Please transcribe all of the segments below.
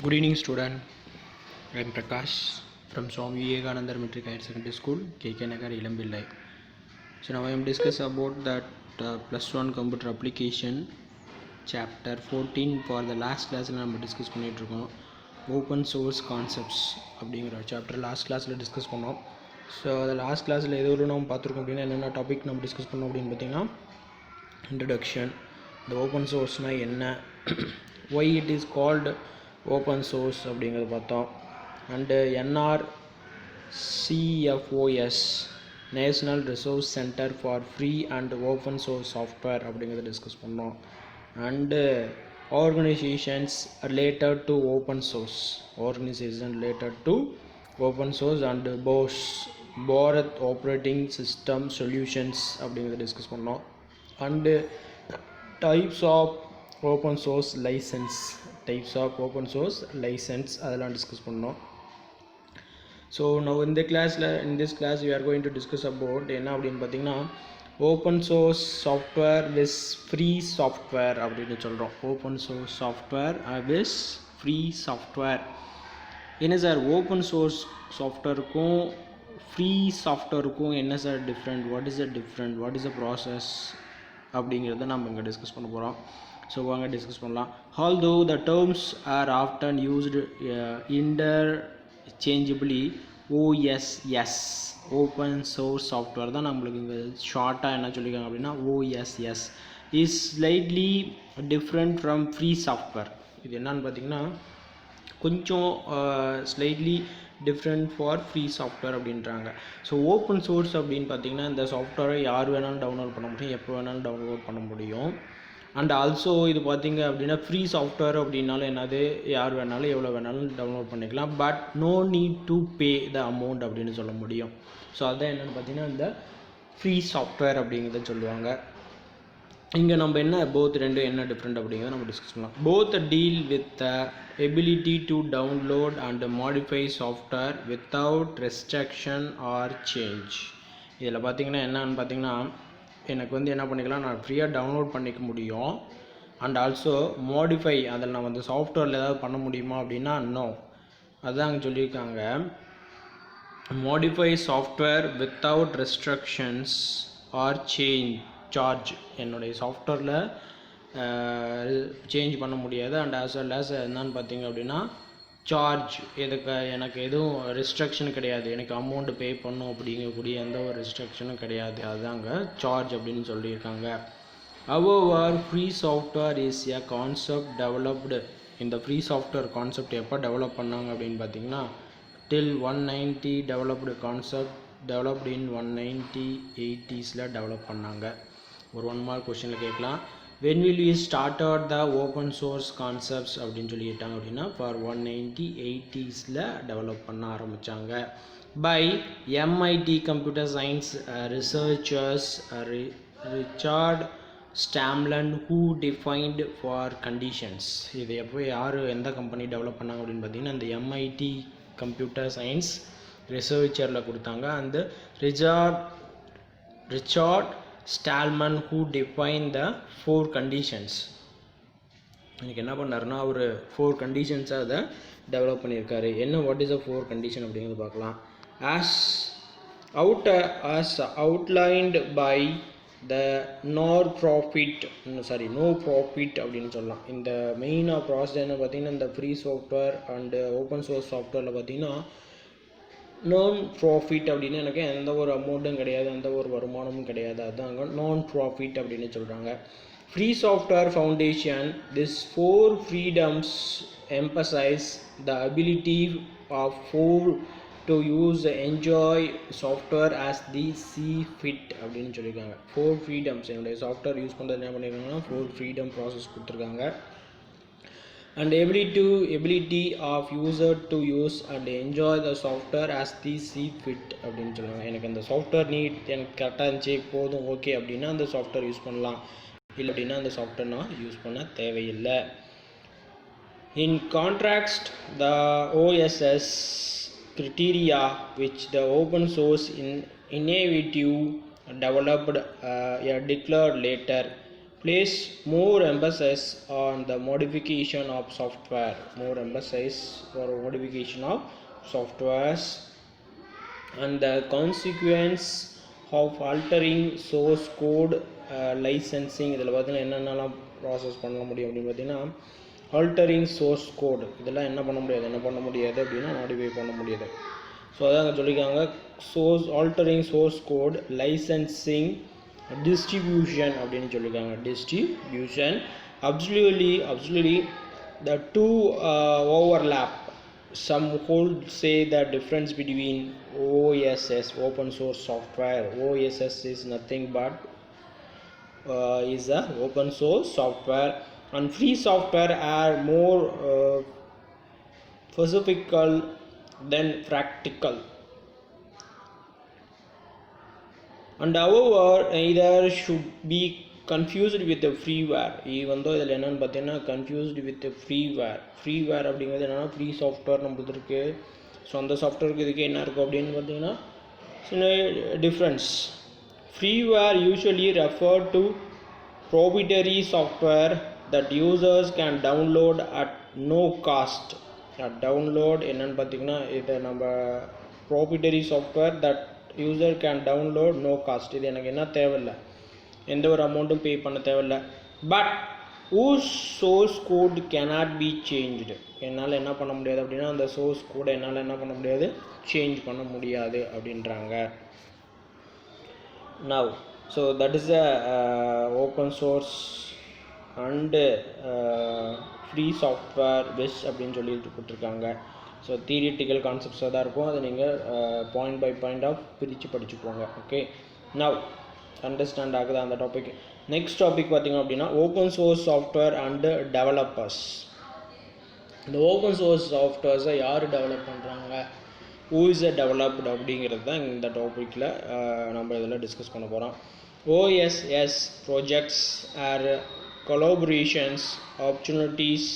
Good evening, student. I am Prakash from Swami Vivekananda Metric Higher Secondary School, KK Nagar, Ilambillai. So now I am discussing about that +1 computer application chapter 14 for the last class. நம்ம discuss பண்ணிட்டு இருக்கோம் open source concepts அப்படிங்கிற chapter last கிளாஸில் discuss பண்ணோம். So அந்த last கிளாஸில் எது ஒரு நம்ம பார்த்துருக்கோம் அப்படின்னா என்னென்ன டாபிக் நம்ம டிஸ்கஸ் பண்ணோம் அப்படின்னு பார்த்தீங்கன்னா இன்ட்ரடக்ஷன், இந்த ஓப்பன் சோர்ஸ்னால் என்ன, why it is called open source அப்படிங்கிறது பார்த்தோம். And NRCFOS national resource centre for free and open source software அப்படிங்கிறத டிஸ்கஸ் பண்ணோம். And organisations related to open source, and Bharat operating system solutions அப்படிங்கிறத டிஸ்கஸ் பண்ணோம். And types of open source licence அதெல்லாம் discuss பண்ணோம். So நான் இந்த கிளாஸில் this class we are going to discuss about என்ன அப்படின்னு பார்த்தீங்கன்னா ஓப்பன் சோர்ஸ் சாஃப்ட்வேர் விஸ் ஃப்ரீ சாஃப்ட்வேர் அப்படின்னு சொல்கிறோம். ஓப்பன் சோர்ஸ் சாஃப்ட்வேர் விஸ் ஃப்ரீ சாஃப்ட்வேர். என்ன சார் ஓப்பன் சோர்ஸ் சாஃப்ட்வேருக்கும் ஃப்ரீ சாஃப்ட்வேருக்கும் என்ன sir different, what is the process அப்படிங்கிறத நம்ம இங்கே டிஸ்கஸ் பண்ண போகிறோம். ஸோ வாங்க டிஸ்கஸ் பண்ணலாம். although the terms are often used interchangeably, OSS open source software தான் நம்மளுக்கு இங்கே ஷார்ட்டாக என்ன சொல்லியிருக்காங்க அப்படின்னா OSS is slightly different from free software. இது என்னன்னு பார்த்தீங்கன்னா கொஞ்சம் slightly different for free software அப்படின்றாங்க. ஸோ ஓப்பன் சோர்ஸ் அப்படின்னு பார்த்தீங்கன்னா இந்த சாஃப்ட்வேரை யார் வேணாலும் டவுன்லோட் பண்ண முடியும், எப்போ வேணாலும் டவுன்லோட் பண்ண முடியும். அண்ட் ஆல்சோ இது பார்த்திங்க அப்படின்னா ஃப்ரீ சாஃப்ட்வேர் அப்படின்னாலும் என்னது, யார் வேணாலும் எவ்வளோ வேணாலும் டவுன்லோட் பண்ணிக்கலாம், but no need to pay the amount அப்படின்னு சொல்ல முடியும். ஸோ அதுதான் என்னென்னு பார்த்தீங்கன்னா இந்த ஃப்ரீ சாஃப்ட்வேர் அப்படிங்கிறத சொல்லுவாங்க. இங்கே நம்ம என்ன ரெண்டு என்ன டிஃப்ரெண்ட் அப்படிங்கிறத நம்ம டிஸ்கஸ் பண்ணலாம். Both deal with ability to download and modify software without restriction or change. இதில் பார்த்தீங்கன்னா என்னன்னு பார்த்தீங்கன்னா எனக்கு என்ன பண்ணிக்கலாம், நான் ஃப்ரீயாக டவுன்லோட் பண்ணிக்க முடியும். அண்ட் ஆல்சோ மாடிஃபை, அதில் நான் வந்து சாஃப்ட்வேரில் ஏதாவது பண்ண முடியுமா அப்படின்னா நோ. அதுதான் அங்கே சொல்லியிருக்காங்க, modify software without restrictions or charge. என்னுடைய சாஃப்ட்வேரில் சேஞ்ச் பண்ண முடியாது. அண்ட் ஆஸ் வெல் ஆஸ் என்னன்னு பார்த்தீங்க அப்படின்னா சார்ஜ், இதுக்கு எனக்கு எதுவும் ரெஸ்ட்ரிக்ஷன் கிடையாது, எனக்கு அமௌண்ட்டு பே பண்ணும் அப்படிங்கக்கூடிய எந்த ஒரு ரெஸ்ட்ரிக்ஷனும் கிடையாது. அதுதாங்க சார்ஜ் அப்படின்னு சொல்லியிருக்காங்க. However free software is a concept developed. இந்த ஃப்ரீ சாஃப்ட்வேர் கான்செப்ட் எப்போ டெவலப் பண்ணாங்க அப்படின்னு பார்த்தீங்கன்னா டில் 190 டெவலப்டு கான்செப்ட் டெவலப்டு இன் 190s டெவலப் பண்ணாங்க. ஒரு 1 மார்க் கொஸ்டினில் கேட்கலாம், when will we started the open source concepts அப்படின்னு சொல்லிட்டாங்க அப்படின்னா for 190s டெவலப் பண்ண ஆரம்பித்தாங்க. by MIT computer science researchers Richard Stallman who defined for conditions. இது எப்போ யார் எந்த கம்பெனி டெவலப் பண்ணாங்க அப்படின்னு பார்த்தீங்கன்னா இந்த MIT கம்ப்யூட்டர் சயின்ஸ் ரிசர்ச்சரில் கொடுத்தாங்க. அந்த Richard Stallman who defined the 4 conditions. எனக்கு என்ன பண்ணாருன்னா அவர் 4 கண்டிஷன்ஸாக அதை டெவலப் பண்ணியிருக்காரு. என்ன வாட் இஸ் த 4 கண்டிஷன் அப்படிங்கிறது பார்க்கலாம். as outlined by the no profit அப்படின்னு சொல்லலாம். இந்த மெயினாக ப்ராசஸ் என்ன பார்த்தீங்கன்னா இந்த free software and open source சாஃப்ட்வேரில் பார்த்தீங்கன்னா நான் ப்ராஃபிட் அப்படின்னு எனக்கு எந்த ஒரு அமௌண்ட்டும் கிடையாது, எந்த ஒரு வருமானமும் கிடையாது. அதுதாங்க நான் ப்ராஃபிட் அப்படின்னு சொல்கிறாங்க. Free software foundation this 4 freedoms emphasize the ability of 4 to use enjoy software as they see fit அப்படின்னு சொல்லியிருக்காங்க. 4 freedoms, என்னுடைய சாஃப்ட்வேர் யூஸ் பண்ணுறது என்ன பண்ணியிருக்காங்கன்னா 4 freedom ப்ராசஸ் கொடுத்துருக்காங்க. and ability of user to use and enjoy the software as they see fit அப்படின்னு சொல்லுவாங்க. எனக்கு அந்த சாஃப்ட்வேர் எனக்கு கரெக்டாக இருந்துச்சு போதும் ஓகே அப்படின்னா அந்த சாஃப்ட்வேர் யூஸ் பண்ணலாம், இல்லை அப்படின்னா அந்த சாஃப்ட்வேர் நான் யூஸ் பண்ண தேவையில்லை. in contrast the OSS criteria which the open source innovative developed declared later place more emphasis on the modification of software, more emphasis for modification of softwares and the consequence of altering source code licensing. இதில் பார்த்தீங்கன்னா என்னென்னலாம் process பண்ண முடியும் அப்படின்னு பார்த்தீங்கன்னா altering source code இதெல்லாம் என்ன பண்ண முடியாது அப்படின்னா மாடிஃபை பண்ண முடியாது. ஸோ அதான் சொல்லியிருக்காங்க source altering source code licensing distribution அப்படின்னு சொல்லியிருக்காங்க. Distribution absolutely the two overlap. Some hold say the difference between OSS, open source software. OSS is nothing but is a open source software, and free software are more philosophical than practical. And however either should be confused with the freeware. even though இதில் என்னென்னு பார்த்தீங்கன்னா confused with the freeware அப்படிங்கிறது என்னென்னா free software நம்மளுக்கு இருக்குது. So அந்த சாஃப்ட்வேருக்கு இதுக்கு என்ன இருக்கும் அப்படின்னு பார்த்தீங்கன்னா சின்ன difference. freeware usually refer to proprietary software that users can download at no cost. download என்னென்னு பார்த்தீங்கன்னா இதை நம்ம proprietary software that user can download no cost. இது எனக்கு என்ன தேவையில்லை, எந்த ஒரு அமௌண்ட்டும் பே பண்ண தேவையில்லை. But whose source code cannot be changed. என்னால் என்ன பண்ண முடியாது அப்படின்னா அந்த சோர்ஸ் கோடை என்னால் என்ன பண்ண முடியாது, சேஞ்ச் பண்ண முடியாது அப்படின்றாங்க. now so that is a open source and free software best அப்படின்னு சொல்லிட்டு கொடுத்துருக்காங்க. ஸோ தியரிட்டிக்கல் கான்செப்ட்ஸாக தான் இருக்கும், அதை நீங்கள் பாயிண்ட் பை பாயிண்ட் ஆஃப் பிரித்து படிச்சுக்கோங்க. ஓகே, நவ் அண்டர்ஸ்டாண்ட் ஆகுது அந்த டாபிக். நெக்ஸ்ட் டாபிக் பார்த்திங்க அப்படின்னா open source software and developers. இந்த ஓப்பன் சோர்ஸ் சாஃப்ட்வேர்ஸை யார் டெவலப் பண்ணுறாங்க, ஹூ இஸ் அ டெவலப்டு அப்படிங்கிறது தான் இந்த டாப்பிக்கில் நம்ம இதில் டிஸ்கஸ் பண்ண போகிறோம். OSS projects are collaborations opportunities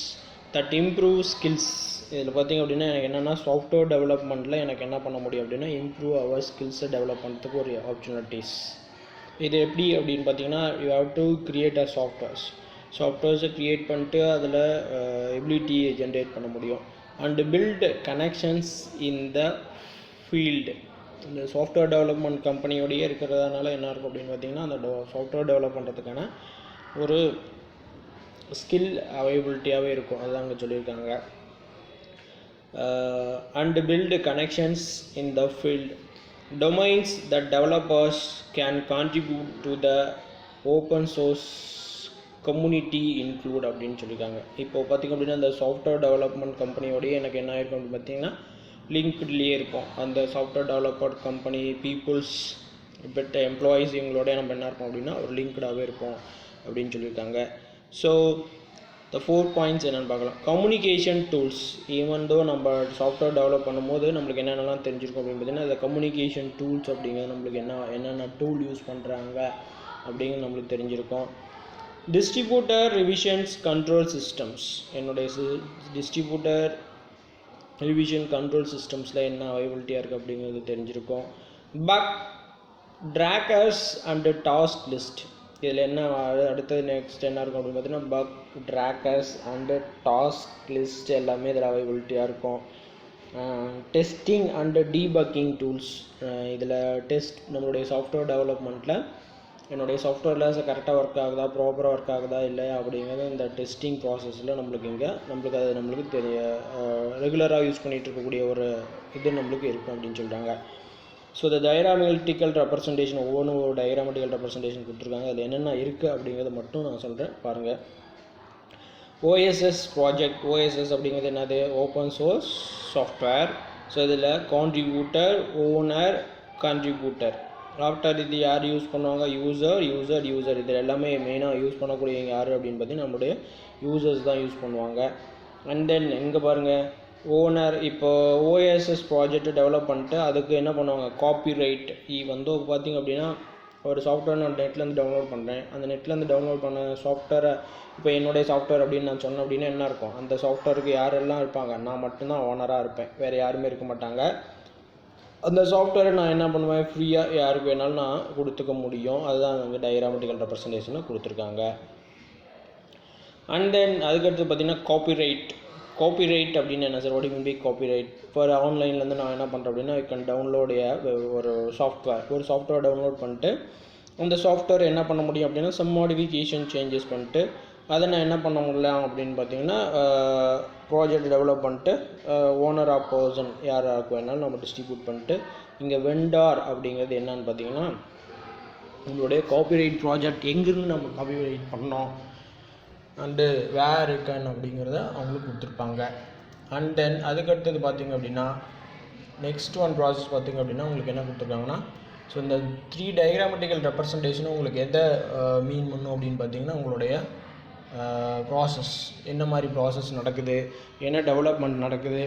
that improve skills. இதில் பார்த்திங்க அப்படின்னா எனக்கு என்னென்னா சாஃப்ட்வேர் டெவலப்மெண்ட்டில் எனக்கு என்ன பண்ண முடியும் அப்படின்னா இம்ப்ரூவ் அவர் ஸ்கில்ஸை டெவலப் பண்ணுறதுக்கு ஒரு ஆப்பர்ச்சுனிட்டிஸ். இது எப்படி அப்படின்னு பார்த்தீங்கன்னா you have to create a சாஃப்ட்வேர்ஸை க்ரியேட் பண்ணிட்டு அதில் எபிலிட்டியை ஜென்ரேட் பண்ண முடியும். And build connections in the field. இந்த சாஃப்ட்வேர் டெவலப்மெண்ட் கம்பெனியோடையே இருக்கிறதுனால என்ன இருக்கும் அப்படின்னு பார்த்தீங்கன்னா அந்த சாஃப்ட்வேர் டெவலப் பண்ணுறதுக்கான ஒரு ஸ்கில் அவைலபிலிட்டியாகவே இருக்கும், அதுதான் அங்கே சொல்லியிருக்காங்க. And build connections in the field. Domains that developers can contribute to the open source community include அப்படின்னு சொல்லியிருக்காங்க. இப்போ பார்த்திங்க அப்படின்னா அந்த சாஃப்ட்வேர் டெவலப்மெண்ட் கம்பெனியோடய எனக்கு என்ன ஆயிருக்கும் அப்படின்னு பார்த்தீங்கன்னா லிங்க்ட்லேயே இருக்கும். அந்த சாஃப்ட்வேர் டெவலப்பர் கம்பெனி பீப்புள்ஸ் பெட்ட எம்ப்ளாயீஸ் இவங்களோட நம்ம என்ன இருக்கும் அப்படின்னா ஒரு லிங்க்டாகவே இருக்கும் அப்படின்னு சொல்லியிருக்காங்க. ஸோ the 4 points என்னென்னு பார்க்கலாம். Communication tools. ஈவன் தோ நம்ம சாஃப்ட்வேர் டெவலப் பண்ணும்போது நம்மளுக்கு என்னென்னலாம் தெரிஞ்சிருக்கும் அப்படின்னு பார்த்தீங்கன்னா இந்த கம்யூனிகேஷன் டூல்ஸ் அப்படிங்கிறது நம்மளுக்கு என்னென்ன டூல் யூஸ் பண்ணுறாங்க அப்படிங்கிறது நம்மளுக்கு தெரிஞ்சிருக்கும். Distributor revisions control systems. என்னுடைய டிஸ்ட்ரிபியூட்டர் ரிவிஷன் கண்ட்ரோல் சிஸ்டம்ஸில் என்ன அவைலபிலிட்டியாக இருக்குது அப்படிங்கிறது தெரிஞ்சிருக்கும். Buck trackers and task list. இதில் என்ன அடுத்தது நெக்ஸ்ட் என்ன இருக்கும் அப்படின்னு பார்த்தீங்கன்னா buck trackers and task list எல்லாமே இதில் அவைலபிலிட்டியாக இருக்கும். Testing and debugging tools. இதில் டெஸ்ட் நம்மளுடைய சாஃப்ட்வேர் டெவலப்மெண்ட்டில் என்னுடைய சாஃப்ட்வேரில் கரெக்டாக ஒர்க் ஆகுதா, ப்ராப்பராக ஒர்க் ஆகுதா இல்லையா அப்படிங்கிறது இந்த டெஸ்டிங் ப்ராசஸில் நம்மளுக்கு தெரிய ரெகுலராக யூஸ் பண்ணிகிட்டு இருக்கக்கூடிய ஒரு இது நம்மளுக்கு இருக்கும் அப்படின்னு சொல்கிறாங்க. ஸோ இந்த டயராமெட்டிக்கல் ரெப்ரசன்டேஷன் ஒவ்வொன்றும் ஒரு டயராமெட்டிக்கல் ரெப்ரசன்டேஷன் கொடுத்துருக்காங்க. அதில் என்னென்ன இருக்குது அப்படிங்கிறத மட்டும் நான் சொல்கிறேன் பாருங்கள். OSS project. OSS அப்படிங்கிறது என்னது, ஓப்பன் சோர்ஸ் சாஃப்ட்வேர். ஸோ இதில் கான்ட்ரிபியூட்டர், ஓனர், கான்ட்ரிபியூட்டர். ஆஃப்டர் இது யார் யூஸ் பண்ணுவாங்க, யூசர். இதில் எல்லாமே மெயினாக யூஸ் பண்ணக்கூடியவங்க யார் அப்படின்னு பார்த்தீங்கன்னா நம்மளுடைய யூசர்ஸ் தான் யூஸ் பண்ணுவாங்க. அண்ட் தென் எங்கே பாருங்கள் ஓனர். இப்போ OSS ப்ராஜெக்ட் டெவலப் பண்ணிட்டு அதுக்கு என்ன பண்ணுவாங்க, காப்பிரைட். வந்து பார்த்திங்க அப்படின்னா ஒரு சாஃப்ட்வேர் நான் நெட்லேருந்து டவுன்லோட் பண்ணுறேன். அந்த நெட்லேருந்து டவுன்லோட் பண்ண சாஃப்ட்வேரை இப்போ என்னுடைய சாஃப்ட்வேர் அப்படின்னு நான் சொன்னேன் அப்படின்னா என்ன இருக்கும், அந்த சாஃப்ட்வேருக்கு யாரெல்லாம் இருப்பாங்க, நான் மட்டும்தான் ஓனராக இருப்பேன், வேறு யாருமே இருக்க மாட்டாங்க. அந்த சாஃப்ட்வேரை நான் என்ன பண்ணுவேன், ஃப்ரீயாக யாருக்கு வேணாலும் நான் கொடுத்துக்க முடியும். அதுதான் வந்து டயராமெட்டிக்கல் ரெப்ரசன்டேஷனை கொடுத்துருக்காங்க. அண்ட் தென் அதுக்கடுத்து பார்த்தீங்கன்னா காப்பிரைட் அப்படின்னு என்ன sir, what you mean by copyright? இப்போ ஆன்லைன்லேருந்து நான் என்ன பண்ணுறேன் அப்படின்னா, ஐ கேன் டவுன்லோட் ஒரு சாஃப்ட்வேர் டவுன்லோட் பண்ணிட்டு அந்த சாஃப்ட்வேர் என்ன பண்ண முடியும் அப்படின்னா சம் மாடிஃபிகேஷன் சேஞ்சஸ் பண்ணிட்டு அதை நான் என்ன பண்ண முடியலாம் அப்படின்னு பார்த்தீங்கன்னா ப்ராஜெக்ட் டெவலப் பண்ணிட்டு ஓனர் ஆஃப் பர்சன் யாராருக்கு வேணாலும் நம்ம டிஸ்ட்ரிபியூட் பண்ணிட்டு இங்கே வெண்டார் அப்படிங்கிறது என்னன்னு பார்த்தீங்கன்னா உங்களுடைய காப்பிரைட் ப்ராஜெக்ட் எங்கேருந்து நம்ம காப்பிரைட் பண்ணோம் அண்டு வேர் இருக்கன் அப்படிங்கிறத அவங்களுக்கு கொடுத்துருப்பாங்க. அண்ட் தென் அதுக்கடுத்தது பார்த்திங்க அப்படின்னா நெக்ஸ்ட் ஒன் ப்ராசஸ் பார்த்திங்க அப்படின்னா உங்களுக்கு என்ன கொடுத்துருக்காங்கன்னா ஸோ இந்த 3 டயக்ராமெட்டிக்கல் ரெப்ரசன்டேஷனும் உங்களுக்கு எதை மீன் பண்ணும் அப்படின்னு பார்த்தீங்கன்னா உங்களுடைய ப்ராசஸ் என்ன மாதிரி ப்ராசஸ் நடக்குது, என்ன டெவலப்மெண்ட் நடக்குது,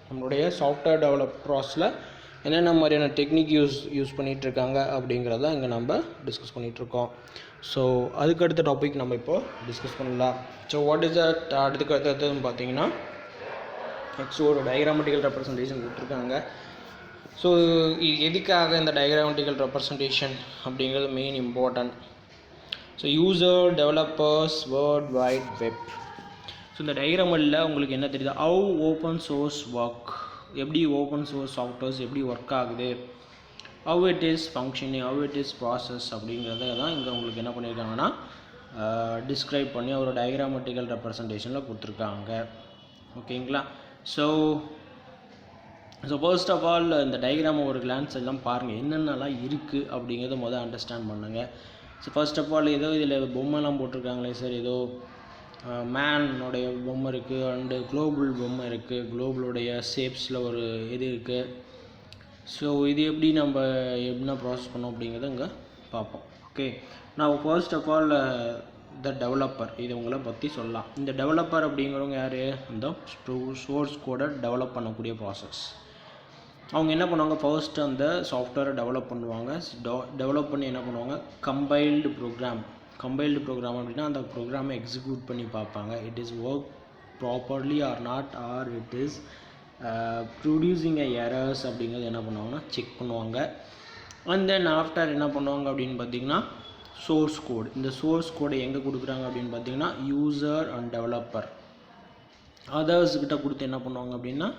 நம்மளுடைய சாஃப்ட்வேர் டெவலப் ப்ராசஸில் என்னென்ன மாதிரியான டெக்னிக் யூஸ் பண்ணிகிட்ருக்காங்க அப்படிங்கிறத இங்கே நம்ம டிஸ்கஸ் பண்ணிகிட்ருக்கோம். ஸோ அதுக்கடுத்த டாபிக் நம்ம இப்போது டிஸ்கஸ் பண்ணலாம். ஸோ வாட் இஸ் தட் அடுத்ததுன்னு பார்த்தீங்கன்னா நெக்ஸ்ட் ஒரு டயக்ராமெட்டிக்கல் ரெப்ரசன்டேஷன் கொடுத்துருக்காங்க. ஸோ எதுக்காக இந்த டயக்ராமெட்டிக்கல் ரெப்ரசன்டேஷன் அப்படிங்கிறது main important. So user developers world wide web. So இந்த டயக்ராமில் உங்களுக்கு என்ன தெரியுது, ஹவு ஓப்பன் சோர்ஸ் ஒர்க், எப்படி ஓப்பன் சோர்ஸ் சாஃப்ட்வேர்ஸ் எப்படி ஒர்க் ஆகுது, how it is functioning, how it is process அப்படிங்கிறத தான் இங்கே உங்களுக்கு என்ன பண்ணியிருக்காங்கன்னா டிஸ்கிரைப் பண்ணி ஒரு டயக்ராமெட்டிக்கல் ரெப்ரசன்டேஷனில் கொடுத்துருக்காங்க. ஓகேங்களா? ஸோ ஃபர்ஸ்ட் ஆஃப் ஆல் இந்த டயக்ராமை ஒரு கிளான்ஸ் எல்லாம் பாருங்கள் என்னென்னலாம் இருக்குது அப்படிங்கிறத முதல் அண்டர்ஸ்டாண்ட் பண்ணுங்கள். ஸோ ஃபர்ஸ்ட் ஆஃப் ஆல் ஏதோ இதில் பொம்மைலாம் போட்டிருக்காங்களே சார், ஏதோ மேனுடைய பொம்மை இருக்குது அண்டு குளோபல் பொம்மை இருக்குது, குளோபலுடைய ஷேப்ஸில் ஒரு இது இருக்குது. ஸோ இது எப்படி நம்ம எப்படின்னா ப்ராசஸ் பண்ணோம் அப்படிங்கிறத இங்கே பார்ப்போம். ஓகே, நான் first of all the developer இது உங்களை பற்றி சொல்லலாம். இந்த டெவலப்பர் அப்படிங்கிறவங்க யார், இந்த சோர்ஸ் கோடை டெவலப் பண்ணக்கூடிய ப்ராசஸ். அவங்க என்ன பண்ணுவாங்க, ஃபர்ஸ்ட்டு அந்த சாஃப்ட்வேரை டெவலப் பண்ணுவாங்க. டெவலப் பண்ணி என்ன பண்ணுவாங்க, கம்பைல்டு ப்ரோக்ராம் அப்படின்னா அந்த ப்ரோக்ராமை எக்ஸிக்யூட் பண்ணி பார்ப்பாங்க. It is work properly or not, or it is producing errors அப்படிங்கிறது என்ன பண்ணுவாங்கன்னா செக் பண்ணுவாங்க. அண்ட் தென் ஆஃப்டர் என்ன பண்ணுவாங்க அப்படின்னு பார்த்தீங்கன்னா சோர்ஸ் கோடு. இந்த சோர்ஸ் கோடை எங்கே கொடுக்குறாங்க அப்படின்னு பார்த்தீங்கன்னா யூசர் அண்ட் டெவலப்பர் அதர்ஸ்கிட்ட கொடுத்து என்ன பண்ணுவாங்க அப்படின்னா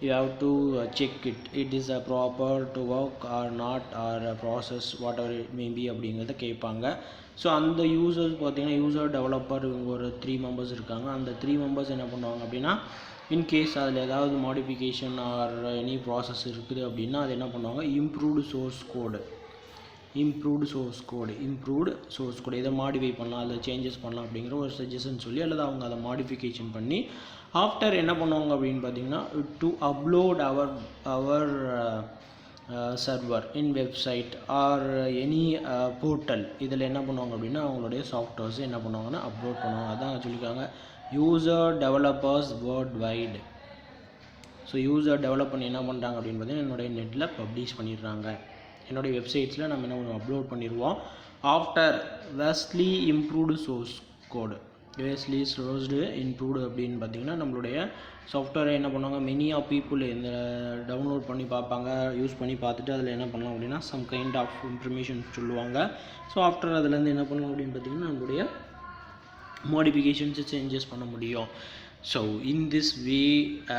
you have to check it is a proper to work or not or a process whatever it may be அப்படிங்கிறத கேட்பாங்க. ஸோ அந்த யூசர்ஸ் பார்த்தீங்கன்னா யூசர் டெவலப்பர் இவங்க ஒரு 3 மெம்பர்ஸ் இருக்காங்க. அந்த 3 மெம்பர்ஸ் என்ன பண்ணுவாங்க அப்படின்னா இன்கேஸ் அதில் ஏதாவது மாடிஃபிகேஷன் ஆர் எனி ப்ராசஸ் இருக்குது அப்படின்னா அது என்ன பண்ணுவாங்க, இம்ப்ரூவ்டு சோர்ஸ் கோடு இதை மாடிஃபை பண்ணலாம், அதில் சேஞ்சஸ் பண்ணலாம் அப்படிங்கிற ஒரு சஜஷன் சொல்லி அல்லது அவங்க அதை மாடிஃபிகேஷன் பண்ணி ஆஃப்டர் என்ன பண்ணுவாங்க அப்படின்னு பார்த்தீங்கன்னா to upload our server in website or any portal இதில் என்ன பண்ணுவாங்க அப்படின்னா அவங்களுடைய சாஃப்ட்வேர்ஸ் என்ன பண்ணுவாங்கன்னா அப்லோட் பண்ணுவாங்க. அதான் சொல்லியிருக்காங்க user developers world wide. So user develop பண்ணி என்ன பண்ணுறாங்க அப்படின்னு பார்த்தீங்கன்னா என்னுடைய நெட்டில் பப்ளிஷ் பண்ணிடுறாங்க, என்னுடைய வெப்சைட்ஸில் நம்ம என்ன பண்ணுவோம் அப்லோட் பண்ணிடுவோம். After Westley improved source code improved அப்படின்னு பார்த்தீங்கன்னா நம்மளுடைய சாஃப்ட்வேரை என்ன பண்ணுவாங்க மெனி ஆஃப் பீப்புள் இந்த டவுன்லோட் பண்ணி பார்ப்பாங்க, யூஸ் பண்ணி பார்த்துட்டு அதில் என்ன பண்ணலாம் அப்படின்னா சம் கைண்ட் ஆஃப் இன்ஃபர்மேஷன் சொல்லுவாங்க. ஸோ ஆஃப்டர் அதுலேருந்து என்ன பண்ணலாம் அப்படின்னு பார்த்தீங்கன்னா நம்மளுடைய மாடிஃபிகேஷன்ஸை சேஞ்சஸ் பண்ண முடியும். So in this way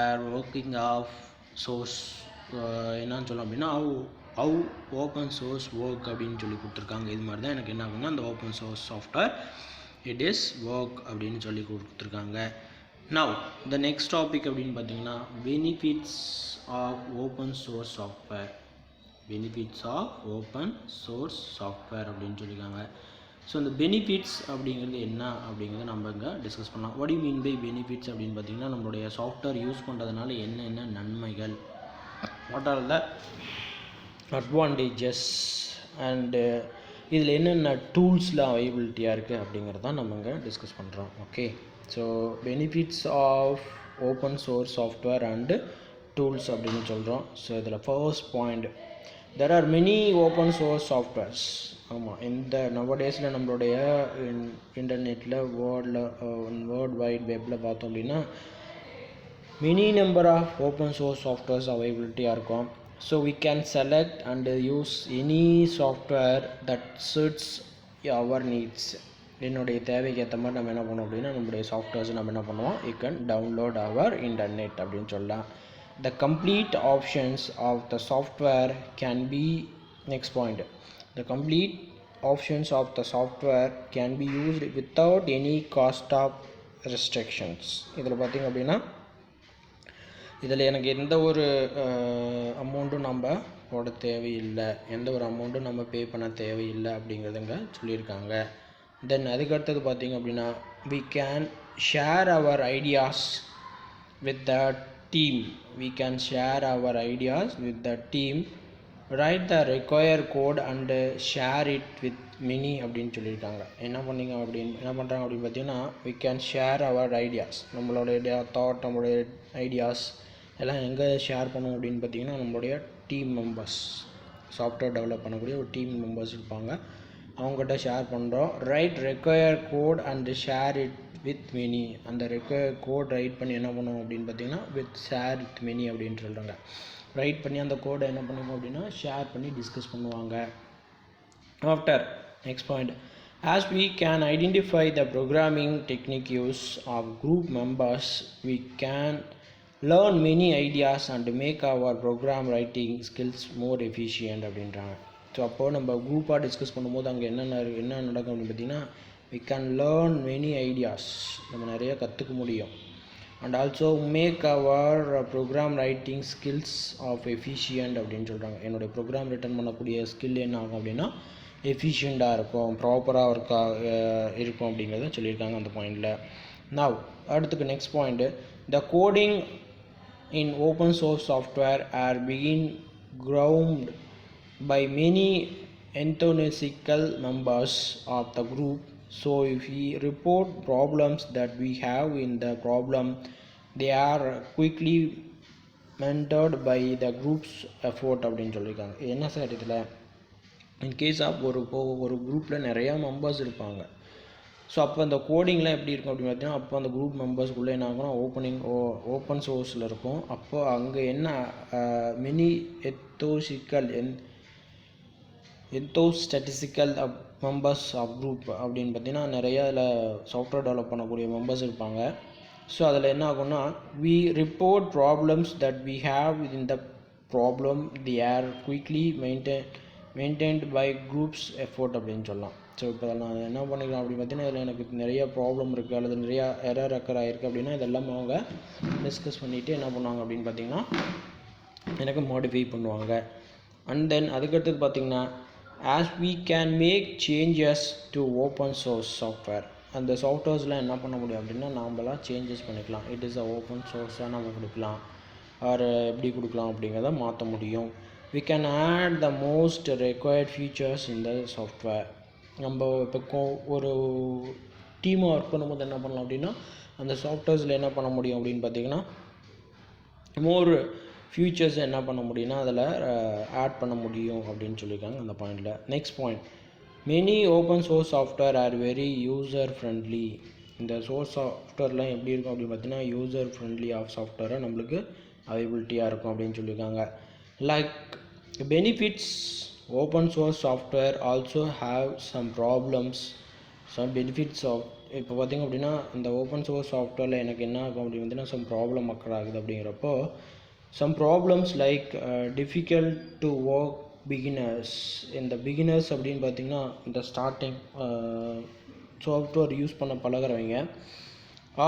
or working of source என்னன்னு சொல்லலாம் அப்படின்னா ஹவு ஓப்பன் சோர்ஸ் ஒர்க் அப்படின்னு சொல்லி கொடுத்துருக்காங்க. இது மாதிரி தான் எனக்கு என்ன ஆகுன்னா அந்த open source software it is work அப்படின்னு சொல்லி கொடுத்துருக்காங்க. நவ் த நெக்ஸ்ட் டாபிக் அப்படின்னு பார்த்தீங்கன்னா benefits of open source software அப்படின்னு சொல்லியிருக்காங்க. ஸோ இந்த பெனிஃபிட்ஸ் அப்படிங்கிறது என்ன அப்படிங்கிறத நம்ம இங்கே டிஸ்கஸ் பண்ணலாம். What you mean by benefits அப்படின்னு பார்த்தீங்கன்னா நம்மளுடைய சாஃப்ட்வேர் யூஸ் பண்ணுறதுனால என்னென்ன நன்மைகள், what are the advantages and இதில் என்னென்ன டூல்ஸ்லாம் அவைலபிலிட்டியாக இருக்குது அப்படிங்கிறது தான் நம்ம இங்கே டிஸ்கஸ் பண்ணுறோம். Okay, so benefits of open source software and tools அப்படின்னு சொல்கிறோம். ஸோ இதில் first point, there are many open source softwares. ஆமாம், இந்த நவடேஸில் நம்மளுடைய இன்டர்நெட்டில் வேர்ல்ட் வைட் வெப்பில் பார்த்தோம் அப்படின்னா many number of open source softwares அவைலபிலிட்டியாக இருக்கும். So we can select and use any software that suits our needs. என்னுடைய தேவைக்கு ஏற்ற மாதிரி நம்ம என்ன பண்ணுவோம் அப்படின்னா நம்மளுடைய சாஃப்ட்வேர்ஸ் நம்ம என்ன பண்ணுவோம், you can download our internet அப்படின்னு சொல்லலாம். The complete options of the software can be, next point, the complete options of the software can be used without any cost of restrictions. இதில் பார்த்திங்க அப்படின்னா இதில் எனக்கு எந்த ஒரு அமௌண்ட்டும் நம்ம போட தேவையில்லை, எந்த ஒரு அமௌண்ட்டும் நம்ம பே பண்ண தேவையில்லை அப்படிங்கிறதுங்க சொல்லியிருக்காங்க. தென் அதுக்கடுத்தது பார்த்திங்க அப்படின்னா we can share our ideas with the team. We can share our ideas with the team, write the required code and share it with many அப்படின்னு சொல்லியிருக்காங்க. என்ன பண்ணுறாங்க அப்படின்னு பார்த்தீங்கன்னா we can share our ideas, நம்மளுடைய தாட், நம்மளுடைய ideas எல்லாம் எங்கே ஷேர் பண்ணுவோம் அப்படின்னு பார்த்தீங்கன்னா நம்மளுடைய டீம் மெம்பர்ஸ், சாஃப்ட்வேர் டெவலப் பண்ணக்கூடிய ஒரு டீம் மெம்பர்ஸ் இருப்பாங்க, அவங்ககிட்ட ஷேர் பண்ணுறோம். Write required code and share it with many. அந்த ரெக்வயர்ட் கோட் ரைட் பண்ணி என்ன பண்ணுவோம் அப்படின்னு பார்த்தீங்கன்னா வித் ஷேர் வித் மெனி அப்படின்னு சொல்கிறாங்க. ரைட் பண்ணி அந்த கோடை என்ன பண்ணுவோம் அப்படின்னா ஷேர் பண்ணி டிஸ்கஸ் பண்ணுவாங்க. After next point, as we can identify the programming technique use of group members, we can learn many ideas and make our program writing skills more efficient அப்படின்றாங்க. ஸோ அப்போது நம்ம குரூப்பாக டிஸ்கஸ் பண்ணும்போது அங்கே என்ன நடக்கும் அப்படின்னு பார்த்தீங்கன்னா we can learn many ideas, நம்ம நிறைய கற்றுக்க முடியும். And also make our program writing skills of efficient அப்படின்னு சொல்கிறாங்க. என்னுடைய ப்ரோக்ராம் ரிட்டர்ன் பண்ணக்கூடிய ஸ்கில் என்ன ஆகும் அப்படின்னா எஃபிஷியண்ட்டாக இருக்கும், ப்ராப்பராக இருக்கும் அப்படிங்கிறத சொல்லியிருக்காங்க அந்த பாயிண்டில். நவ் அடுத்துக்கு next point, the coding in open source software are being ground by many enthusiastic members of the group. So if we report problems that we have in the problem, they are quickly mentored by the group's effort அப்படின்னு சொல்லியிருக்காங்க. என்ன sir இதில், in case of ஒரு குரூப்பில் நிறையா members இருப்பாங்க. So அப்போ அந்த கோடிங்லாம் எப்படி இருக்கும் அப்படின்னு பார்த்தீங்கன்னா அப்போ அந்த குரூப் மெம்பர்ஸ்குள்ளே என்ன ஆகும்னா ஓப்பன் சோர்ஸில் இருக்கும். அப்போ அங்கே என்ன மினி எந்தோஸ்டாட்டிஸ்டிக்கல் மெம்பர்ஸ் ஆஃப் குரூப் அப்படின்னு பார்த்தீங்கன்னா நிறையா அதில் சாஃப்ட்வேர் டெவலப் பண்ணக்கூடிய மெம்பர்ஸ் இருப்பாங்க. ஸோ அதில் என்ன ஆகும்னா we report problems that we have in the problem, they are quickly maintained by groups effort அப்படின்னு சொல்லலாம். ஸோ இப்போ நான் என்ன பண்ணிக்கலாம் அப்படின்னு பார்த்தீங்கன்னா இதில் எனக்கு நிறைய ப்ராப்ளம் இருக்குது அல்லது நிறையா எரர் அக்கர் ஆகிருக்கு அப்படின்னா இதெல்லாம் அவங்க டிஸ்கஸ் பண்ணிவிட்டு என்ன பண்ணுவாங்க அப்படின்னு பார்த்தீங்கன்னா எனக்கு மாடிஃபை பண்ணுவாங்க. அண்ட் தென் அதுக்கடுத்தது பார்த்திங்கன்னா as we can make changes to open source software, அந்த சாஃப்ட்வேர்ஸ்லாம் என்ன பண்ண முடியும் அப்படின்னா நாம்பளாம் சேஞ்சஸ் பண்ணிக்கலாம். இட் இஸ் அ ஓப்பன் சோர்ஸாக நம்ம கொடுக்கலாம், ஆர் எப்படி கொடுக்கலாம் அப்படிங்கிறத மாற்ற முடியும். we can add the most required features in the software. நம்ம இப்போ ஒரு டீமாக ஒர்க் பண்ணும்போது என்ன பண்ணலாம் அப்படின்னா அந்த சாஃப்ட்வேர்ஸில் என்ன பண்ண முடியும் அப்படின்னு பார்த்தீங்கன்னா மோர் ஃபியூச்சர்ஸ் என்ன பண்ண முடியும்னா அதில் ஆட் பண்ண முடியும் அப்படின்னு சொல்லியிருக்காங்க அந்த பாயிண்டில். Next point, many open source software are very user friendly. இந்த சோர்ஸ் சாஃப்ட்வேர்லாம் எப்படி இருக்கும் அப்படின்னு பார்த்தீங்கன்னா யூசர் ஃப்ரெண்ட்லி ஆஃப் சாஃப்ட்வேராக நம்மளுக்கு அவைலபிலிட்டியாக இருக்கும் அப்படின்னு சொல்லியிருக்காங்க. Like benefits, open source software also have some problems, some benefits of, இப்போ பார்த்திங்க அப்படின்னா இந்த ஓப்பன் சோர்ஸ் சாஃப்ட்வேரில் எனக்கு என்ன ஆகும் அப்படின்னு பார்த்தீங்கன்னா சம் ப்ராப்ளம் அக்கர் ஆகுது அப்படிங்கிறப்போ some problems like difficult to work beginners. இந்த பிகினர்ஸ் அப்படின்னு பார்த்திங்கன்னா இந்த ஸ்டார்டிங் சாஃப்ட்வேர் யூஸ் பண்ண பழகிறவங்க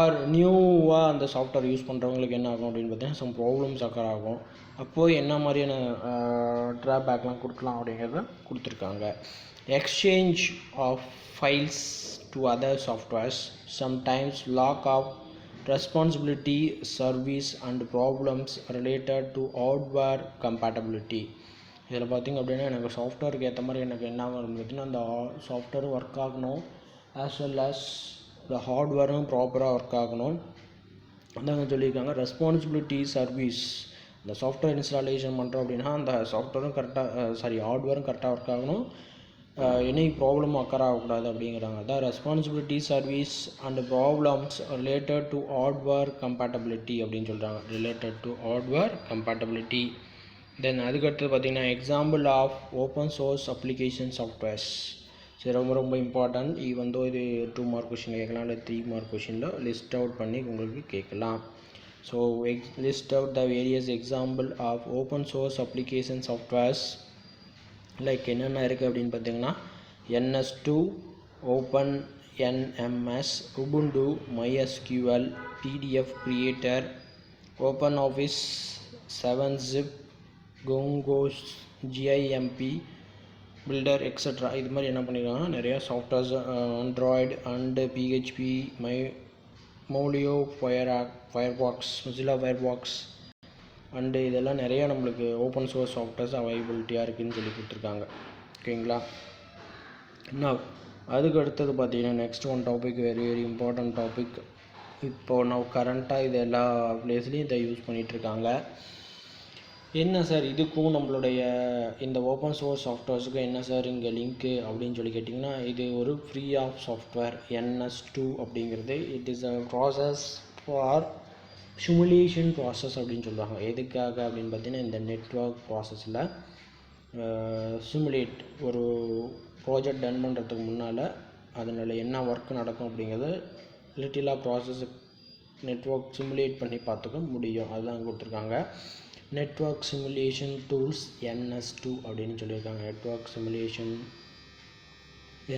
ஆர் நியூவாக அந்த சாஃப்ட்வேர் யூஸ் பண்ணுறவங்களுக்கு என்ன ஆகும் அப்படின்னு பார்த்தீங்கன்னா சம் ப்ராப்ளம்ஸ் அக்கர் ஆகும். அப்போது என்ன மாதிரியான ட்ராபேக்லாம் கொடுக்கலாம் அப்படிங்கிறத கொடுத்துருக்காங்க. Exchange of files to other softwares, sometimes lack of responsibility service and problems related to hardware compatibility. இதில் பார்த்திங்க அப்படின்னா எனக்கு சாஃப்ட்வேருக்கு ஏற்ற மாதிரி எனக்கு என்ன ஆகும் பார்த்தீங்கன்னா அந்த சாஃப்ட்வேரும் ஒர்க் ஆகணும், ஆஸ் வெல் அஸ் இந்த ஹார்ட்வேரும் ப்ராப்பராக ஒர்க் ஆகணும். அதாங்க சொல்லியிருக்காங்க. ரெஸ்பான்சிபிலிட்டி சர்வீஸ், இந்த சாஃப்ட்வேர் இன்ஸ்டாலேஷன் பண்ணுறோம் அப்படின்னா அந்த சாஃப்ட்வேரும் கரெக்டாக ஹார்ட்வேரும் கரெக்டாக ஒர்க் ஆகணும், எனி ப்ராப்ளமும் அக்கர் ஆகக்கூடாது அப்படிங்கிறாங்க. அதான் responsibility service and problems related to hardware compatibility அப்படின்னு சொல்கிறாங்க. Related to hardware compatibility. Then அதுக்கடுத்து பார்த்திங்கன்னா example of open source application softwares. சரி, ரொம்ப ரொம்ப இம்பார்ட்டன்ட். ஈவன் தோ இது 2 மார்க் கொஷின் கேட்கலாம், இல்லை 3 மார்க் கொஷினில் லிஸ்ட் அவுட் பண்ணி உங்களுக்கு கேட்கலாம். So list out the various example of open source application softwares. Like என்னென்ன இருக்குது அப்படின்னு பார்த்தீங்கன்னா NS2, OpenNMS, Ubuntu, MySQL, PDF Creator, OpenOffice 7-zip, Gongos, GIMP builder extra. இது மாதிரி என்ன பண்ணியிருக்காங்கன்னா நிறையா சாஃப்ட்வேர்ஸ் ஆண்ட்ராய்டு அண்டு PHP, மோலியோ, ஃபயர்பாக்ஸ், மொசில்லா ஃபயர்பாக்ஸ் அண்டு இதெல்லாம் நிறையா நம்மளுக்கு ஓப்பன் சோர்ஸ் சாஃப்ட்வேர்ஸ் அவைலபிலிட்டியாக இருக்குதுன்னு சொல்லி கொடுத்துருக்காங்க. ஓகேங்களா. நான் அதுக்கு அடுத்தது பார்த்தீங்கன்னா next one topic, very very important topic. இப்போது நான் கரண்ட்டாக இது எல்லா பிளேஸ்லேயும் இதை யூஸ் பண்ணிகிட்ருக்காங்க. என்ன சார் இதுக்கும் நம்மளுடைய இந்த ஓப்பன் சோர்ஸ் சாஃப்ட்வேர்ஸுக்கும் என்ன சார் இங்கே லிங்க்கு அப்படின்னு சொல்லி கேட்டிங்கன்னா, இது ஒரு ஃப்ரீ ஆஃப் சாஃப்ட்வேர் NS2 அப்படிங்கிறது. It is a process for simulation process அப்படின்னு சொல்லுவாங்க. எதுக்காக அப்படின்னு பார்த்தீங்கன்னா, இந்த நெட்வொர்க் ப்ராசஸில் சிமுலேட் ஒரு ப்ராஜெக்ட் ரன் பண்ணுறதுக்கு முன்னால் அதனால் என்ன ஒர்க் நடக்கும் அப்படிங்கிறது லிட்டிலாக ப்ராசஸ் நெட்வொர்க் சிமுலேட் பண்ணி பார்த்துக்க முடியும். அதுதான் கொடுத்துருக்காங்க. நெட்வொர்க் சிமுலேஷன் டூல்ஸ் NS2 அப்படின்னு சொல்லியிருக்காங்க. Network simulation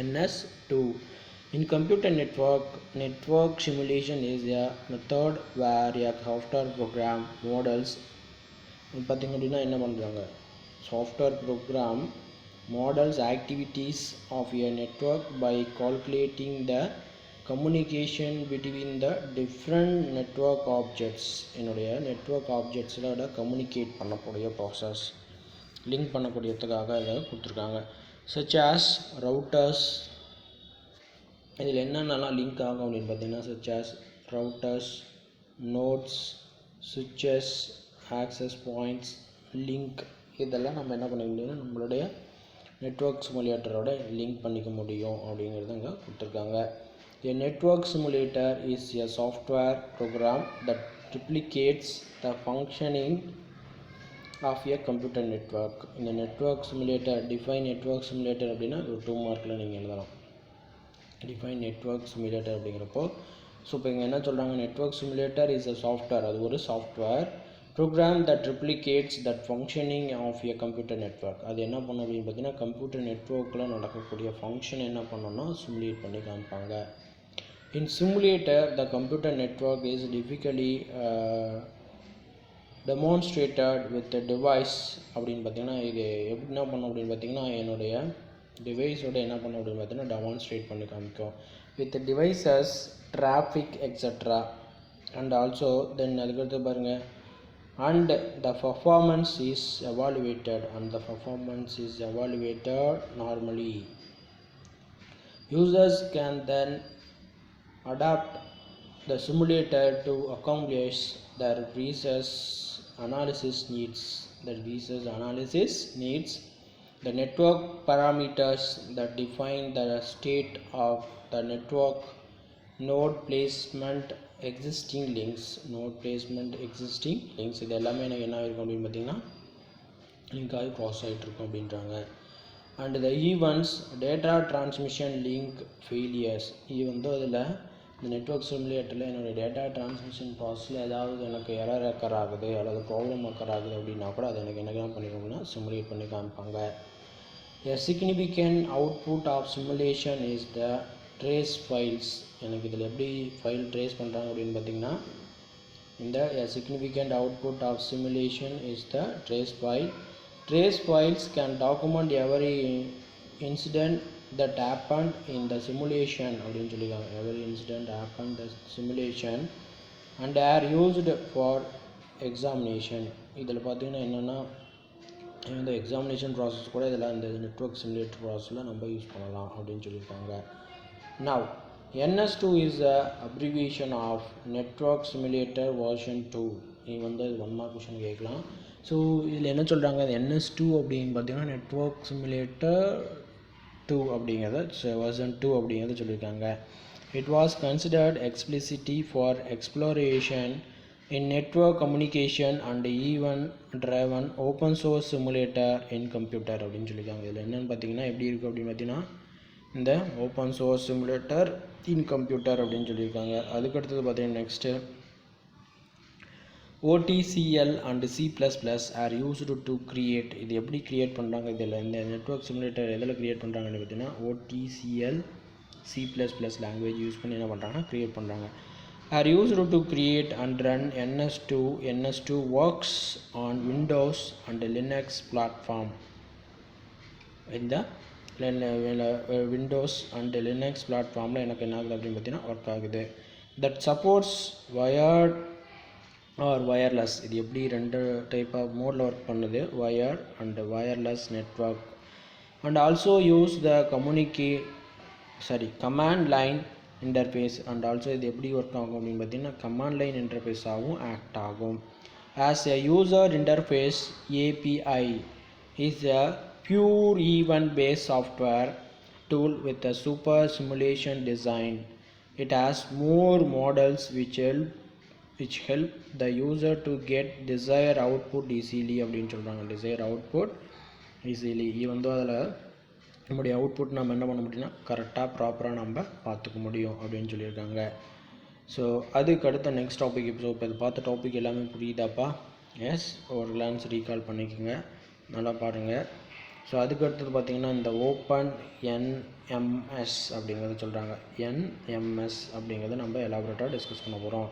NS2. In computer network simulation is a method where a software program models பார்த்திங்க அப்படின்னா என்ன பண்ணுறாங்க, software program models activities of a network by calculating the communication between the different network objects. என்னுடைய network ஆப்ஜெக்ட்ஸோட communicate பண்ணக்கூடிய process, link பண்ணக்கூடியதுக்காக இதை கொடுத்துருக்காங்க. such as routers. இதில் என்னென்னலாம் லிங்க் ஆகும் அப்படின்னு பார்த்தீங்கன்னா such as routers, nodes, switches, access points, link. இதெல்லாம் நம்ம என்ன பண்ணிக்க முடியும்னா நம்மளுடைய நெட்வொர்க் சிமுலேட்டரோட லிங்க் பண்ணிக்க முடியும் அப்படிங்கிறது இங்கே கொடுத்துருக்காங்க. A network simulator is a software program that replicates the functioning of a computer network. இந்த network simulator, define network simulator அப்படின்னா ஒரு 2 மார்க்கில் நீங்கள் எழுதலாம். டிஃபைன் நெட்வொர்க் சிமுலேட்டர் அப்படிங்கிறப்போ ஸோ இப்போ இங்கே என்ன சொல்கிறாங்க, network simulator is a software, அது ஒரு software program that replicates that functioning of a computer network. அது என்ன பண்ணும் அப்படின்னு பார்த்தீங்கன்னா கம்ப்யூட்டர் நெட்வொர்க்கில் நடக்கக்கூடிய ஃபங்க்ஷன் என்ன பண்ணணும்னா சிமுலேட் பண்ணி காமிப்பாங்க. In simulator the computer network is typically demonstrated with device அப்படின்னு பார்த்தீங்கன்னா இது எப்படி என்ன பண்ணும் அப்படின்னு பார்த்தீங்கன்னா என்னுடைய டிவைஸோட என்ன பண்ணும் அப்படின்னு பார்த்தீங்கன்னா டெமான்ஸ்ட்ரேட் பண்ணி காமிக்கும் with devices, traffic extra. And also தென் அதுக்கடுத்து பாருங்கள் and the performance is evaluated normally. Users can then adapt the simulator to accomplish their research analysis needs. The network parameters that define the state of the network, node placement, existing links, இது எல்லாமே எனக்கு என்ன இருக்கும் அப்படின்னு பார்த்தீங்கன்னா லிங்காகி process ஆகிட்டு இருக்கும் அப்படின்றாங்க. And the events, data transmission link failures. இது வந்து அதில் இந்த நெட்வொர்க் சிமுலேட்டரில் என்னுடைய டேட்டா டிரான்ஸ்மிஷன் ப்ராசஸில் ஏதாவது எனக்கு எரர் அக்கர் ஆகுது அல்லது ப்ராப்ளம் அக்கர் ஆகுது அப்படின்னா கூட அது எனக்கு என்ன பண்ணிடுவோம்னா சிமுலேட் பண்ணி காமிப்பாங்க. A significant output of simulation is the trace files. எனக்கு இதில் எப்படி ஃபைல் ட்ரேஸ் பண்ணுறாங்க அப்படின்னு பார்த்தீங்கன்னா இந்த a significant output of simulation is the trace file. Trace files can document every incident that happened in the simulation அப்படின்னு சொல்லியிருக்காங்க. every incident happened in the simulation and are used for examination. இதில் பார்த்தீங்கன்னா என்னென்னா இந்த examination process கூட இதில் இந்த network simulator ப்ராசஸில் நம்ம யூஸ் பண்ணலாம் அப்படின்னு சொல்லியிருக்காங்க. Now NS2 is a abbreviation of Network Simulator version 2. இது வந்து 1 மார்க் கொஷின் கேட்கலாம். ஸோ இதில் என்ன சொல்கிறாங்க, NS2 அப்படின்னு பார்த்தீங்கன்னா நெட்வொர்க் சிமுலேட்டர் 2 அப்படிங்கிறத version 2 அப்படிங்கிறத சொல்லியிருக்காங்க. It was considered explicitly for exploration in network communication and event driven open source simulator in computer அப்படின்னு சொல்லியிருக்காங்க. இதில் என்னென்னு பார்த்தீங்கன்னா எப்படி இருக்குது அப்படின்னு பார்த்தீங்கன்னா இந்த open source simulator in computer அப்படின்னு சொல்லியிருக்காங்க. அதுக்கடுத்தது பார்த்தீங்கன்னா next OTCL and C++ are used to create. இது எப்படி கிரியேட் பண்ணுறாங்க, இதில் இந்த நெட்வொர்க் சிமுலேட்டர் எதில் கிரியேட் பண்ணுறாங்கன்னு பார்த்தீங்கன்னா OTCL C++ லாங்குவேஜ் யூஸ் பண்ணி என்ன பண்ணுறாங்கன்னா கிரியேட் பண்ணுறாங்க. are used to create and run NS2. NS2 works on Windows and Linux platform. இந்த Windows and Linux platformல எனக்கு என்ன ஆகுது அப்படின்னு பார்த்தீங்கன்னா ஒர்க் ஆகுது. that supports wired or wireless. இது எப்படி ரெண்டு டைப் ஆஃப் மோடில் ஒர்க் பண்ணுது, wired and wireless network. and also use the command line interface. and also இது எப்படி ஒர்க் ஆகும் அப்படின்னு பார்த்தீங்கன்னா கமாண்ட் லைன் இன்டர்ஃபேஸ் ஆகும் ஆக்ட் ஆகும். as a user interface API is a pure event based software tool with a super simulation design. it has more models which help the user to get desired output easily அப்படின்னு சொல்கிறாங்க. desired output easily வந்து அதில் நம்முடைய output நம்ம என்ன பண்ண முடியும்னா கரெக்டாக ப்ராப்பராக நம்ம பார்த்துக்க முடியும் அப்படின்னு சொல்லியிருக்காங்க. ஸோ அதுக்கு அடுத்த நெக்ஸ்ட் டாபிக். இப்போ இது பார்த்த டாபிக் எல்லாமே புரியுதாப்பா? எஸ், ஒரு கிளான்ஸ் ரீகால் பண்ணிக்கோங்க, நல்லா பாருங்கள். ஸோ அதுக்கு அடுத்தது பார்த்திங்கன்னா இந்த OpenNMS அப்படிங்கிறத சொல்கிறாங்க. NMS அப்படிங்கிறத நம்ம எலாபரேட்டாக டிஸ்கஸ் பண்ண போகிறோம்.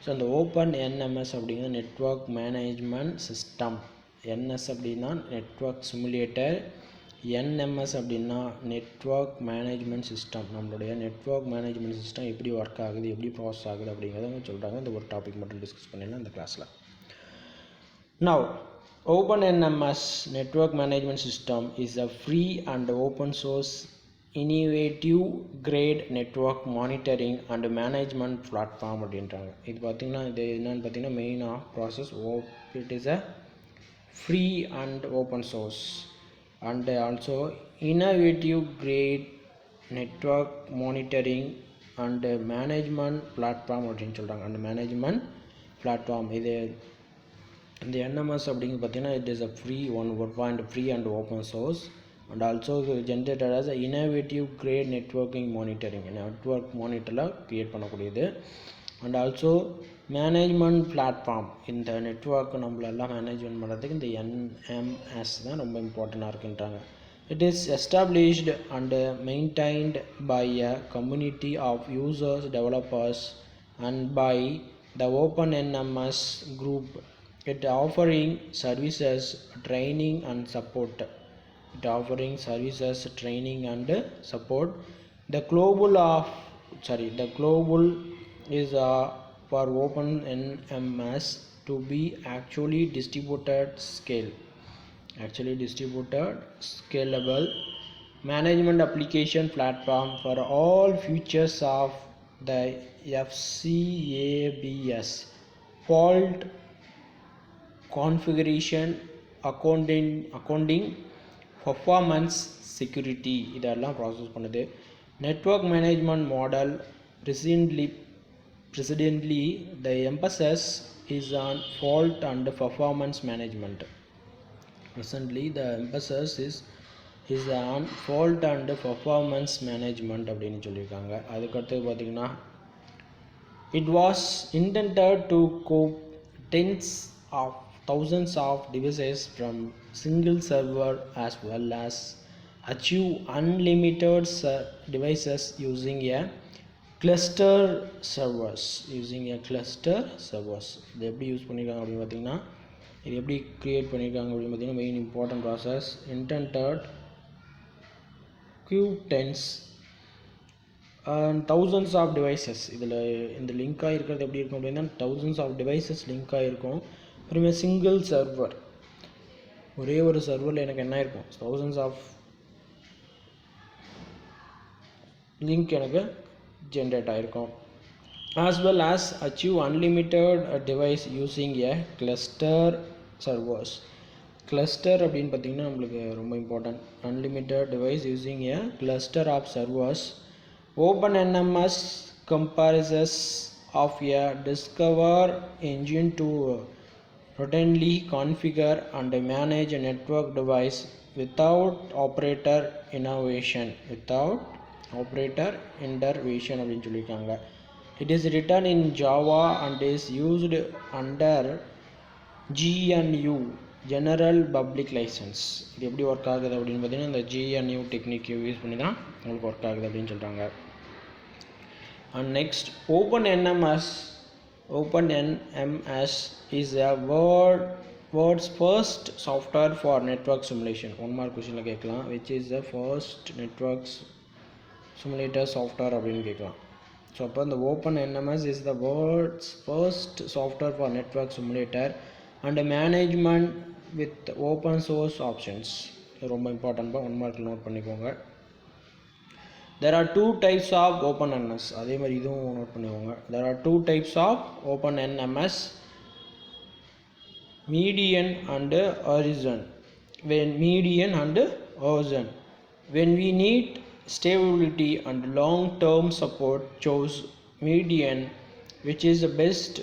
ஸோ இந்த OpenNMS அப்படிங்கிறது நெட்வொர்க் மேனேஜ்மெண்ட் சிஸ்டம். NS அப்படின்னா நெட்வொர்க் சிமுலேட்டர், NMS அப்படின்னா நெட்வொர்க் மேனேஜ்மெண்ட் சிஸ்டம். நம்மளுடைய நெட்வொர்க் மேனேஜ்மெண்ட் சிஸ்டம் எப்படி ஒர்க் ஆகுது, எப்படி ப்ராசஸ் ஆகுது அப்படிங்கிறத சொல்கிறாங்க. இந்த ஒரு டாபிக் மட்டும் டிஸ்கஸ் பண்ணிடலாம் இந்த கிளாஸில். Now OpenNMS network management system is a free and open source innovative grade network monitoring and management platform அப்படின்றாங்க. இது பார்த்திங்கன்னா இது என்னென்னு பார்த்தீங்கன்னா main of process. it is a free and open source and also innovative grade network monitoring and management platform அப்படின்னு சொல்கிறாங்க. அந்த management platform இது இந்த NMS அப்படிங்கிறது பார்த்தீங்கன்னா it is a free free and open source and also generated as a innovative grade networking monitoring. Network மானிட்டரில் create பண்ணக்கூடியது. And also management platform. இந்த நெட்வொர்க் நம்மளெல்லாம் மேனேஜ்மெண்ட் பண்ணுறதுக்கு இந்த NMS தான் ரொம்ப இம்பார்ட்டண்ட்டாக இருக்குன்றாங்க. it is established and maintained by a community of users, developers and by the OpenNMS group. it offering services, training and support. The global is for OpenNMS to be actually distributed scalable management application platform for all features of the FCABS, fault configuration, accounting, performance, security இதெல்லாம் process பண்ணுது. Network management model presently the emphasis is on fault and performance management. அப்படின்னு சொல்லியிருக்காங்க. அதுக்கடுத்து பார்த்தீங்கன்னா it was intended to cope tens of thousands of devices from single server as well as achieve unlimited devices using a cluster servers. இது எப்படி use பண்ணியிருக்காங்க அப்படின்னு பார்த்தீங்கன்னா இது எப்படி க்ரியேட் பண்ணியிருக்காங்க அப்படின்னு பார்த்தீங்கன்னா main important process intended tens and thousands of devices. இதில் இந்த லிங்காக இருக்கிறது எப்படி இருக்கும் அப்படின்னா thousands of devices லிங்காக இருக்கும். அப்புறமே சிங்கிள் சர்வர், ஒரே ஒரு சர்வரில் எனக்கு என்ன இருக்கும் thousands of லிங்க் எனக்கு ஜென்ரேட் ஆகிருக்கும். as well as achieve unlimited device using a cluster servers. cluster அப்படின்னு பார்த்தீங்கன்னா நம்மளுக்கு ரொம்ப important. unlimited device using a cluster of servers. OpenNMS comprises of a discover engine to routinely configure and manage a network device without operator innovation, without operator intervention அப்படின்னு சொல்லியிருக்காங்க. It is written in Java and is used under GNU General Public License. இது எப்படி work ஆகுது அப்படின்னு பார்த்தீங்கன்னா இந்த GNU technique use பண்ணி தான் உங்களுக்கு ஒர்க் ஆகுது அப்படின்னு சொல்கிறாங்க. And next, OpenNMS is a world's first software for network simulation. One more question கேட்கலாம், which is the first network simulator software அப்படின்னு கேட்கலாம். ஸோ அப்போ இந்த OpenNMS is the world's first software for network simulator and management with open source options. இது ரொம்ப important, one மார்க்கில் note பண்ணிக்கோங்க. There are two types of OpenNMS. அதே மாதிரி இதுவும் நோட் பண்ணிக்கோங்க. There are two types of OpenNMS, median and horizon. When we need stability and long-term support, choose median, which is the best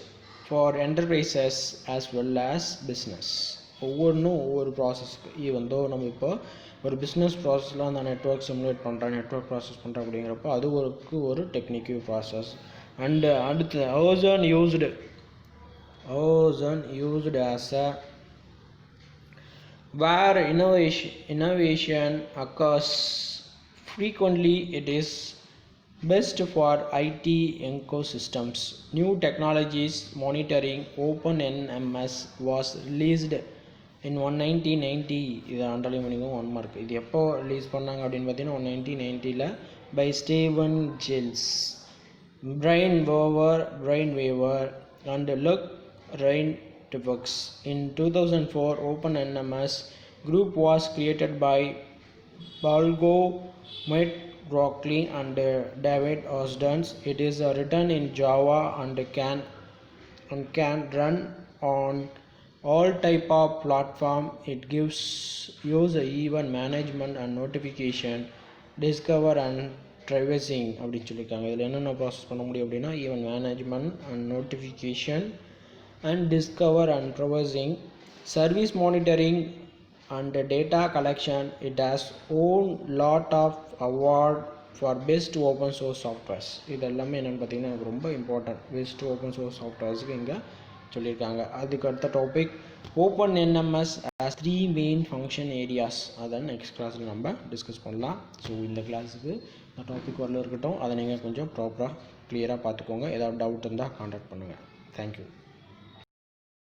for enterprises as well as business. ஒவ்வொரு ப்ராசஸ்க்கு even though நம்ம இப்போ ஒரு business ப்ராசஸில் அந்த network simulate பண்ணுறேன், network process பண்ணுறேன் அப்படிங்கிறப்போ அது ஒரு டெக்னிக்கல் ப்ராசஸ். அண்டு அடுத்து ocean used as a where innovation occurs frequently. It is best for IT ecosystems. New technologies monitoring. OpenNMS was released in 1990. இது அண்டர்லைன் பண்ணிக்கோங்க, 1 மார்க். இது எப்போ ரிலீஸ் பண்ணாங்க அப்படின்னு பார்த்தீங்கன்னா 1990 by Steven Giles, Brian Weaver and Luke Reintvux. In 2004, OpenNMS group was created by Balgo, Matt Broccoli and David Osdens. It is written in Java and can run on all type of platform. It gives user even management and notification, discover and traversing அப்படின்னு சொல்லியிருக்காங்க. இதில் என்னென்ன process பண்ண முடியும் அப்படின்னா even management and notification and discover and traversing, service monitoring and data collection. It has own lot of award for best open source softwares. இது எல்லாமே என்னென்னு பார்த்தீங்கன்னா எனக்கு ரொம்ப இம்பார்ட்டன்ட். பெஸ்ட் ஓப்பன் சோர்ஸ் சாஃப்ட்வேர்ஸுக்கு இங்கே சொல்லியிருக்காங்க. அதுக்கு அடுத்த topic OpenNMS has 3 main function areas. அதை நெக்ஸ்ட் கிளாஸில் நம்ம டிஸ்கஸ் பண்ணலாம். ஸோ இந்த கிளாஸுக்கு இந்த டாபிக் வரல இருக்கட்டும், அதை நீங்கள் கொஞ்சம் ப்ராப்பராக கிளியராக பார்த்துக்கோங்க. ஏதாவது டவுட் இருந்தால் கான்டாக்ட் பண்ணுங்கள். தேங்க்யூ.